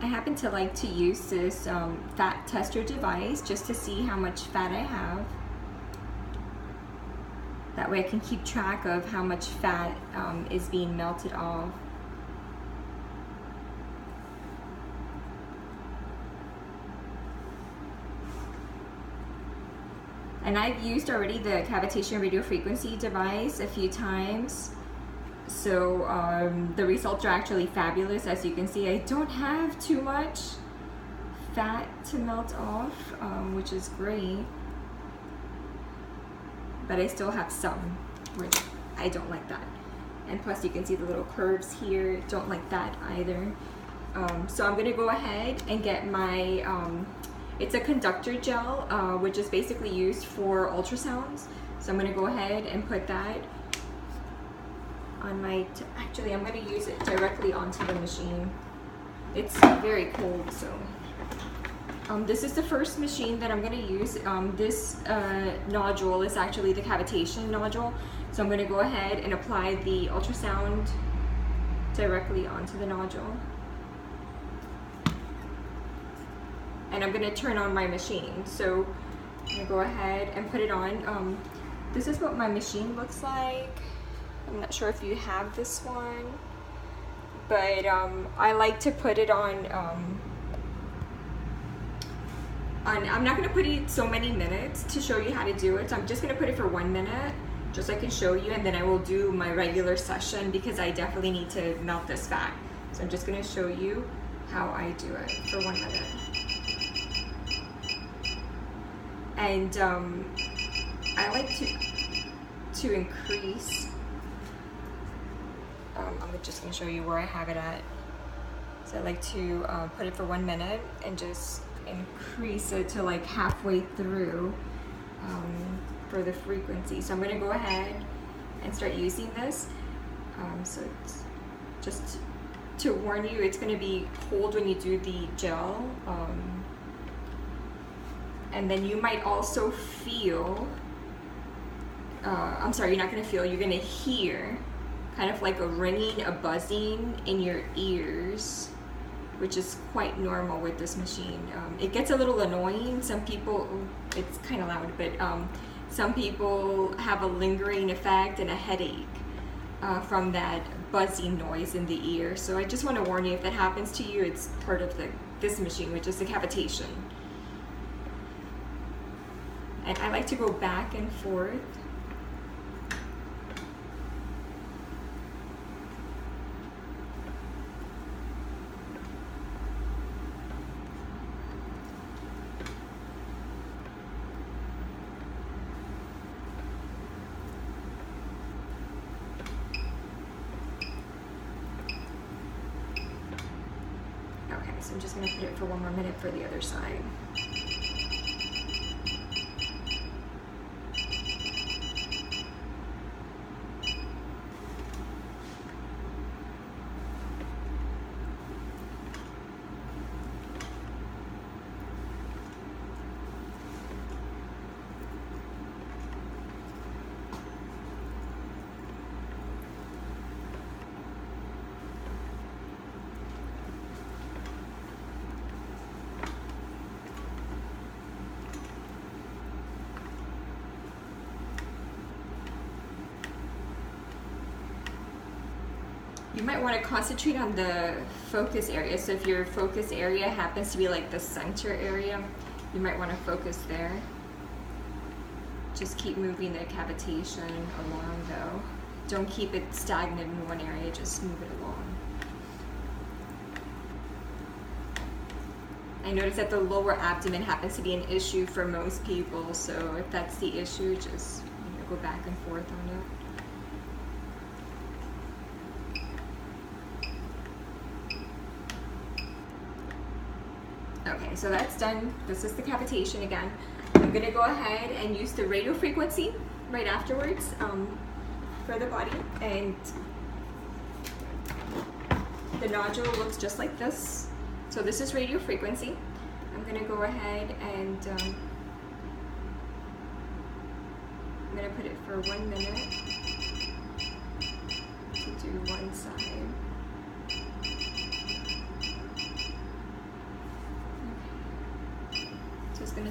I happen to like to use this fat tester device just to see how much fat I have. That way I can keep track of how much fat is being melted off. And I've used already the cavitation radiofrequency device a few times. So the results are actually fabulous. As you can see, I don't have too much fat to melt off, which is great. But I still have some, which I don't like that. And plus you can see the little curves here, don't like that either. So I'm gonna go ahead and get my, it's a conductor gel, which is basically used for ultrasounds. So I'm gonna go ahead and put that on my, actually I'm gonna use it directly onto the machine. It's very cold, so. This is the first machine that I'm going to use. This nodule is actually the cavitation nodule. So I'm going to go ahead and apply the ultrasound directly onto the nodule. And I'm going to turn on my machine. So I'm going to go ahead and put it on. This is what my machine looks like. I'm not sure if you have this one, but I like to put it on, I'm not going to put it so many minutes to show you how to do it. So I'm just going to put it for 1 minute, just so I can show you, and then I will do my regular session because I definitely need to melt this fat. So I'm just going to show you how I do it for 1 minute. And I like to increase. I'm just going to show you where I have it at. So I like to put it for 1 minute and just increase it to like halfway through for the frequency. So I'm going to go ahead and start using this. So it's just to warn you, it's going to be cold when you do the gel. And then you might also feel, I'm sorry, you're not going to feel, you're going to hear kind of like a ringing, a buzzing in your ears, which is quite normal with this machine. It gets a little annoying. Some people, it's kind of loud, but some people have a lingering effect and a headache from that buzzing noise in the ear. So I just want to warn you, if that happens to you, it's part of this machine, which is the cavitation. And I like to go back and forth. So I'm just going to put it for 1 more minute for the other side. You might want to concentrate on the focus area. So if your focus area happens to be like the center area, you might want to focus there. Just keep moving the cavitation along though. Don't keep it stagnant in one area, just move it along. I noticed that the lower abdomen happens to be an issue for most people, so if that's the issue, just go back and forth on it. Okay, so that's done. This is the cavitation again. I'm gonna go ahead and use the radio frequency right afterwards for the body. And the nodule looks just like this. So this is radio frequency. I'm gonna go ahead and I'm gonna put it for 1 minute to do one side.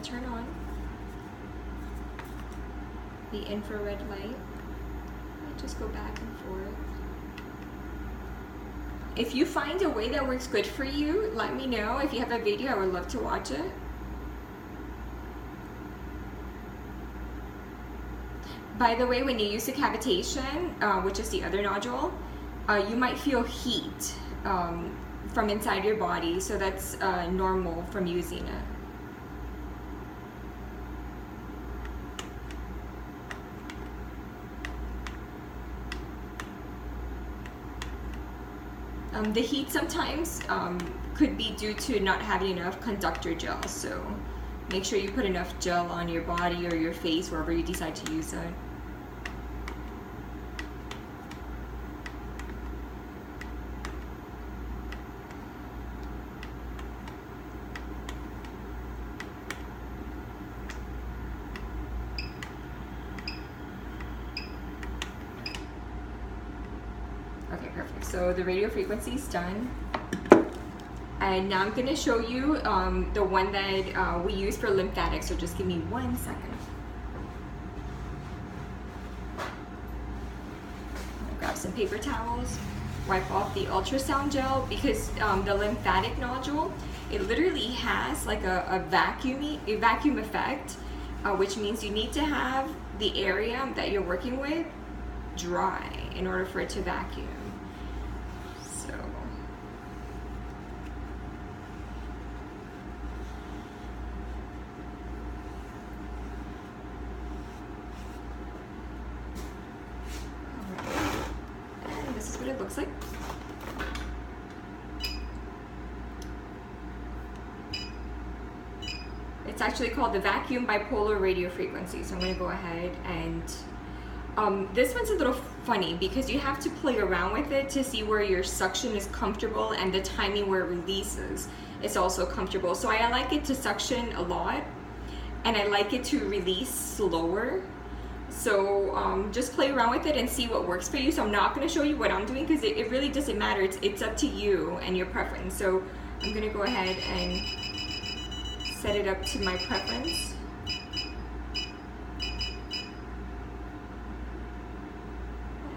turn on the infrared light. I just go back and forth. If you find a way that works good for you, let me know. If you have a video, I would love to watch it. By the way, when you use the cavitation, which is the other nodule, you might feel heat from inside your body, so that's normal from using it. The heat sometimes could be due to not having enough conductor gel, so make sure you put enough gel on your body or your face, wherever you decide to use it. Okay, perfect. So the radio frequency is done. And now I'm going to show you the one that we use for lymphatic. So just give me 1 second. I'll grab some paper towels, wipe off the ultrasound gel, because the lymphatic nodule, it literally has like a vacuum effect, which means you need to have the area that you're working with dry in order for it to vacuum. So and this is what it looks like. It's actually called the vacuum bipolar radio frequency. So I'm going to go ahead and this one's a little funny because you have to play around with it to see where your suction is comfortable, and the timing where it releases is also comfortable. So I like it to suction a lot, and I like it to release slower. So just play around with it and see what works for you. So I'm not going to show you what I'm doing because it really doesn't matter. It's up to you and your preference. So I'm going to go ahead and set it up to my preference.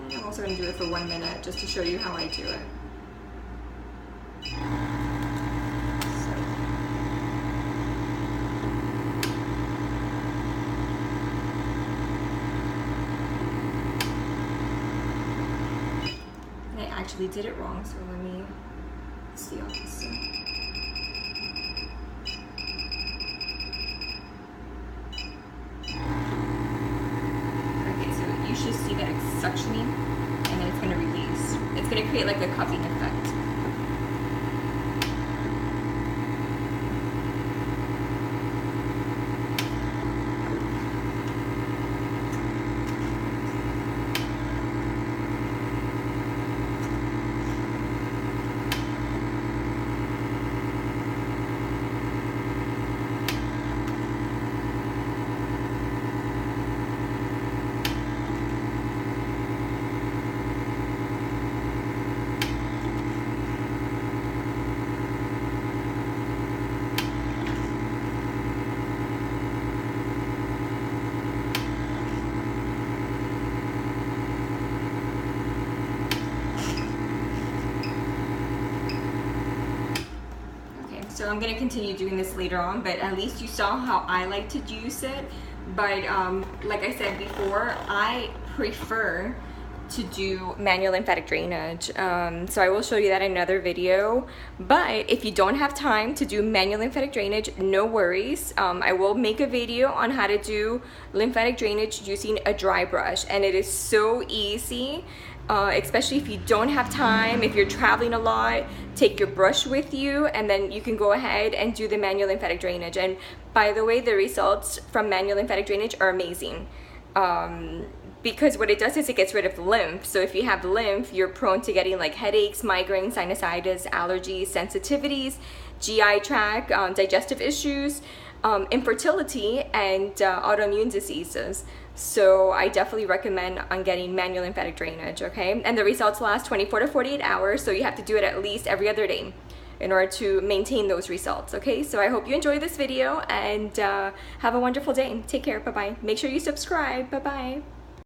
I'm also going to do it for 1 minute just to show you how I do it. And I actually did it wrong, so let me see on this side. Okay, so you should see that it's suctioning, and then it's going to release. It's going to create like a cupping effect. So I'm going to continue doing this later on, but at least you saw how I like to use it. But like I said before, I prefer to do manual lymphatic drainage. So I will show you that in another video. But if you don't have time to do manual lymphatic drainage, no worries. I will make a video on how to do lymphatic drainage using a dry brush, and it is so easy. Especially if you don't have time, if you're traveling a lot, take your brush with you, and then you can go ahead and do the manual lymphatic drainage. And by the way, the results from manual lymphatic drainage are amazing, because what it does is it gets rid of lymph. So if you have lymph, you're prone to getting like headaches, migraines, sinusitis, allergies, sensitivities, GI tract, digestive issues, infertility, and autoimmune diseases. So I definitely recommend on getting manual lymphatic drainage, okay? And the results last 24 to 48 hours, so you have to do it at least every other day. in order to maintain those results. Okay, so I hope you enjoyed this video, and have a wonderful day. Take care. Bye bye. Make sure you subscribe. Bye bye.